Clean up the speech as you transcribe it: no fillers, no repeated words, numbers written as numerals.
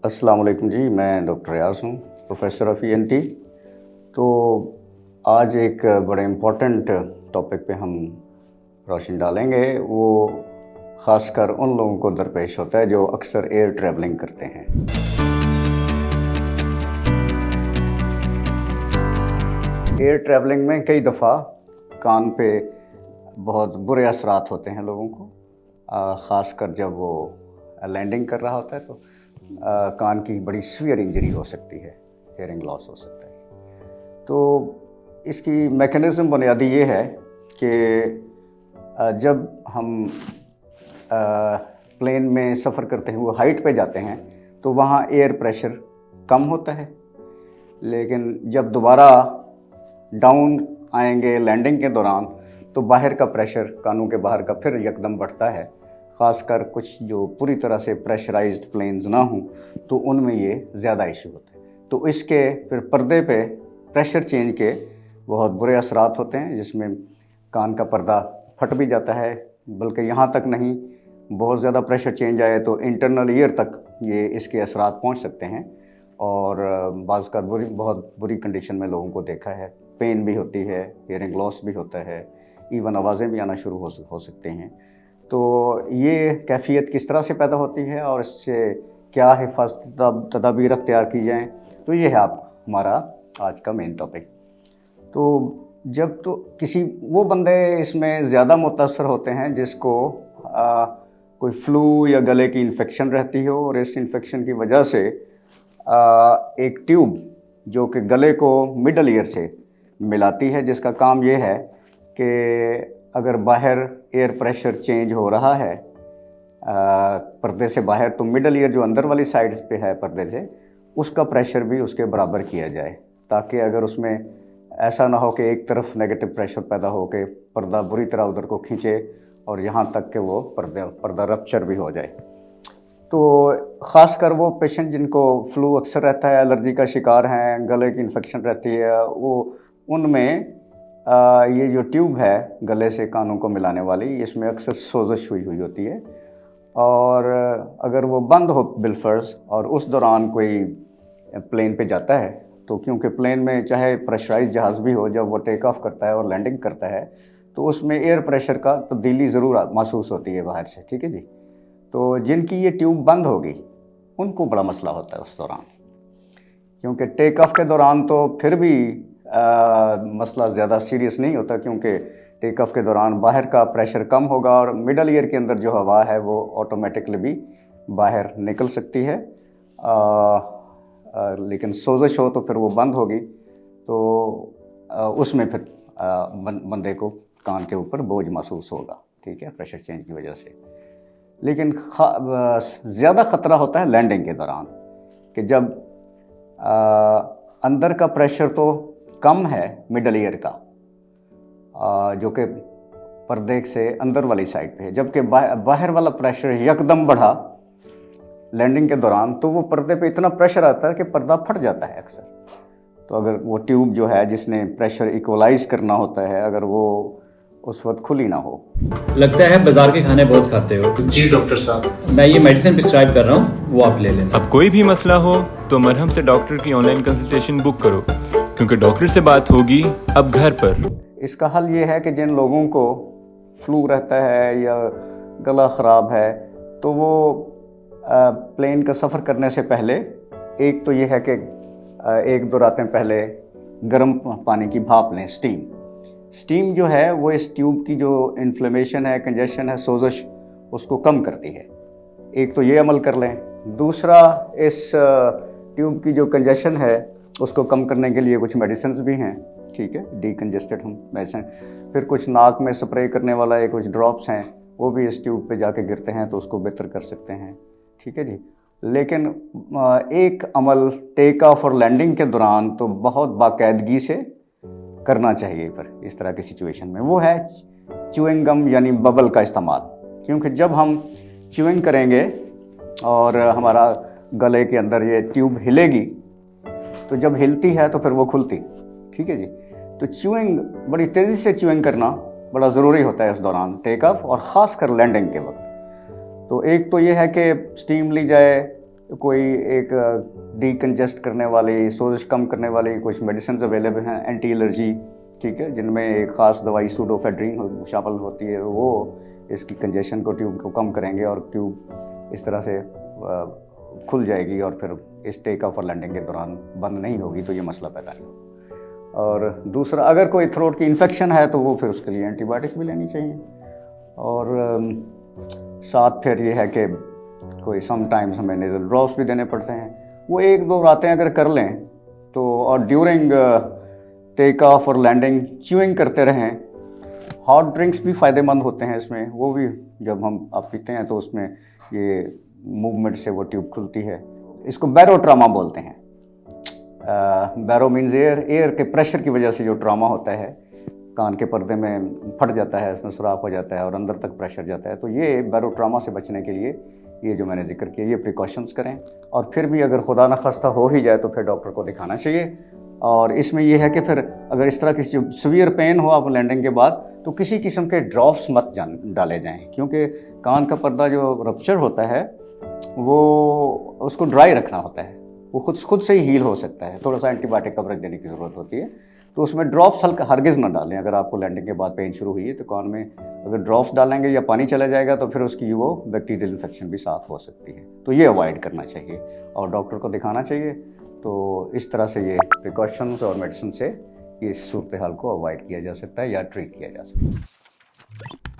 अस्सलाम वालेकुम जी, मैं डॉक्टर रियाज़ हूँ, प्रोफेसर ऑफ ईएनटी। तो आज एक बड़े इम्पोर्टेंट टॉपिक पे हम रोशनी डालेंगे। वो ख़ासकर उन लोगों को दरपेश होता है जो अक्सर एयर ट्रैवलिंग करते हैं। एयर ट्रैवलिंग में कई दफ़ा कान पे बहुत बुरे असरात होते हैं लोगों को, ख़ासकर जब वो लैंडिंग कर रहा होता है तो कान की बड़ी सीवियर इंजरी हो सकती है, हेयरिंग लॉस हो सकता है। तो इसकी मैकेनिज़्म बुनियादी ये है कि जब हम प्लेन में सफ़र करते हैं, वो हाइट पे जाते हैं तो वहाँ एयर प्रेशर कम होता है, लेकिन जब दोबारा डाउन आएंगे लैंडिंग के दौरान तो बाहर का प्रेशर, कानों के बाहर का फिर यकदम बढ़ता है। ख़ासकर कुछ जो पूरी तरह से प्रेशराइज्ड प्लेन्स ना हों तो उनमें ये ज़्यादा इशू होते हैं। तो इसके फिर पर्दे पे प्रेशर चेंज के बहुत बुरे असरात होते हैं, जिसमें कान का पर्दा फट भी जाता है, बल्कि यहाँ तक नहीं, बहुत ज़्यादा प्रेशर चेंज आए तो इंटरनल ईयर तक ये इसके असरात पहुँच सकते हैं। और बाज़ का बहुत बुरी कंडीशन में लोगों को देखा है, पेन भी होती है, हियरिंग लॉस भी होता है, इवन आवाज़ें भी आना शुरू हो सकते हैं। तो ये कैफियत किस तरह से पैदा होती है और इससे क्या हिफाजत तदाबीर अख्तियार की जाएँ, तो ये है हमारा आज का मेन टॉपिक। तो जब तो किसी वो बंदे इसमें ज़्यादा मुतासर होते हैं जिसको कोई फ्लू या गले की इन्फेक्शन रहती हो, और इस इन्फेक्शन की वजह से एक ट्यूब जो कि गले को मिडल ईयर से मिलाती है, जिसका काम ये है कि अगर बाहर एयर प्रेशर चेंज हो रहा है पर्दे से बाहर, तो मिडल ईयर जो अंदर वाली साइड पे है पर्दे से, उसका प्रेशर भी उसके बराबर किया जाए, ताकि अगर उसमें ऐसा ना हो कि एक तरफ नेगेटिव प्रेशर पैदा हो के पर्दा बुरी तरह उधर को खींचे और यहाँ तक कि वो पर्दा रप्चर भी हो जाए। तो ख़ासकर वो पेशेंट जिनको फ्लू अक्सर रहता है, एलर्जी का शिकार हैं, गले की इन्फेक्शन रहती है, वो उनमें ये जो ट्यूब है गले से कानों को मिलाने वाली, इसमें अक्सर सोजश हुई होती है। और अगर वो बंद हो बिलफर्ज और उस दौरान कोई प्लेन पे जाता है, तो क्योंकि प्लेन में चाहे प्रेशराइज जहाज़ भी हो, जब वो टेक ऑफ करता है और लैंडिंग करता है तो उसमें एयर प्रेशर का तब्दीली ज़रूर महसूस होती है बाहर से, ठीक है जी। तो जिनकी ये ट्यूब बंद होगी उनको बड़ा मसला होता है उस दौरान, क्योंकि टेक ऑफ के दौरान तो फिर भी मसला ज़्यादा सीरियस नहीं होता, क्योंकि टेक ऑफ के दौरान बाहर का प्रेशर कम होगा और मिडल ईयर के अंदर जो हवा है वो ऑटोमेटिकली भी बाहर निकल सकती है। लेकिन सोजश हो तो फिर वो बंद होगी, तो उसमें फिर बंदे को कान के ऊपर बोझ महसूस होगा, ठीक है, प्रेशर चेंज की वजह से। लेकिन ज़्यादा ख़तरा होता है लैंडिंग के दौरान, कि जब अंदर का प्रेशर तो कम है मिडल ईयर का, जो कि पर्दे से अंदर वाली साइड पे है, जबकि बाहर वाला प्रेशर यकदम बढ़ा लैंडिंग के दौरान, तो वो पर्दे पे इतना प्रेशर आता है कि पर्दा फट जाता है अक्सर। तो अगर वो ट्यूब जो है जिसने प्रेशर इक्वलाइज करना होता है, अगर वो उस वक्त खुली ना हो। लगता है बाजार के खाने बहुत खाते हो। जी डॉक्टर साहब, मैं ये मेडिसिन प्रिस्क्राइब कर रहा हूँ, वो आप ले लेना। अब कोई भी मसला हो तो मरहम से डॉक्टर की ऑनलाइन कंसल्टेशन बुक करो, क्योंकि डॉक्टर से बात होगी अब घर पर। इसका हल ये है कि जिन लोगों को फ्लू रहता है या गला ख़राब है, तो वो प्लेन का सफ़र करने से पहले, एक तो ये है कि एक दो रातें पहले गर्म पानी की भाप लें, स्टीम जो है वो इस ट्यूब की जो इन्फ्लेमेशन है, कंजेशन है, सोजश, उसको कम करती है। एक तो ये अमल कर लें। दूसरा, इस ट्यूब की जो कंजेशन है उसको कम करने के लिए कुछ मेडिसिन भी हैं, ठीक है, डीकंजेस्टेड हम मेडिसिन। फिर कुछ नाक में स्प्रे करने वाला एक कुछ ड्रॉप्स हैं, वो भी इस ट्यूब पे जाके गिरते हैं तो उसको बेहतर कर सकते हैं, ठीक है जी। लेकिन एक अमल टेक ऑफ और लैंडिंग के दौरान तो बहुत बाकायदगी से करना चाहिए पर इस तरह की सिचुएशन में, वो है च्यूइंग गम यानी बबल का इस्तेमाल। क्योंकि जब हम च्यूइंग करेंगे और हमारा गले के अंदर ये ट्यूब हिलेगी, तो जब हिलती है तो फिर वो खुलती, ठीक है जी। तो च्यूइंग, बड़ी तेज़ी से च्यूइंग करना बड़ा ज़रूरी होता है उस दौरान, टेक ऑफ और ख़ास कर लैंडिंग के वक्त। तो एक तो ये है कि स्टीम ली जाए, कोई एक डिकंजेस्ट करने वाली, सोजिश कम करने वाली कुछ मेडिसिन अवेलेबल हैं, एंटी एलर्जी, ठीक है, जिनमें एक ख़ास दवाई सूडोफेड्रिन शामिल होती है, वो इसकी कंजेशन को, ट्यूब को कम करेंगे और ट्यूब इस तरह से खुल जाएगी और फिर इस टेक ऑफ और लैंडिंग के दौरान बंद नहीं होगी, तो ये मसला पैदा नहीं होगा। और दूसरा, अगर कोई थ्रोट की इन्फेक्शन है तो वो फिर उसके लिए एंटीबायोटिक्स भी लेनी चाहिए। और साथ फिर ये है कि कोई समटाइम्स हमें नेज़ल ड्रॉप्स भी देने पड़ते हैं, वो 1-2 रातें अगर कर लें तो, और ड्यूरिंग टेक ऑफ और लैंडिंग च्यूइंग करते रहें। हॉट ड्रिंक्स भी फ़ायदेमंद होते हैं इसमें, वो भी जब हम आप पीते हैं तो उसमें ये मूवमेंट से वो ट्यूब खुलती है। इसको बैरोट्रामा बोलते हैं। बैरो मीन्स एयर, एयर के प्रेशर की वजह से जो ट्रामा होता है, कान के पर्दे में फट जाता है, इसमें सुराख हो जाता है और अंदर तक प्रेशर जाता है, तो ये बैरोट्रामा से बचने के लिए ये जो मैंने जिक्र किया, ये प्रिकॉशंस करें। और फिर भी अगर खुदा न खास्ता हो ही जाए तो फिर डॉक्टर को दिखाना चाहिए। और इसमें यह है कि फिर अगर इस तरह की जो सीवियर पेन हो आप लैंडिंग के बाद, तो किसी किस्म के ड्रॉप्स मत डाले जाएं, क्योंकि कान का पर्दा जो रप्चर होता है वो उसको ड्राई रखना होता है, वो खुद से ही हील हो सकता है, थोड़ा सा एंटीबायोटिक कवरेज देने की ज़रूरत होती है। तो उसमें ड्रॉप्स हरगिज़ ना डालें। अगर आपको लैंडिंग के बाद पेन शुरू हुई है तो कान में अगर ड्रॉप्स डालेंगे या पानी चला जाएगा तो फिर उसकी वो बैक्टीरियल इन्फेक्शन भी साथ हो सकती है, तो ये अवॉइड करना चाहिए और डॉक्टर को दिखाना चाहिए। तो इस तरह से ये प्रिकॉशंस और मेडिसिन से ये सूरत हाल को अवॉइड किया जा सकता है या ट्रीट किया जा सकता है।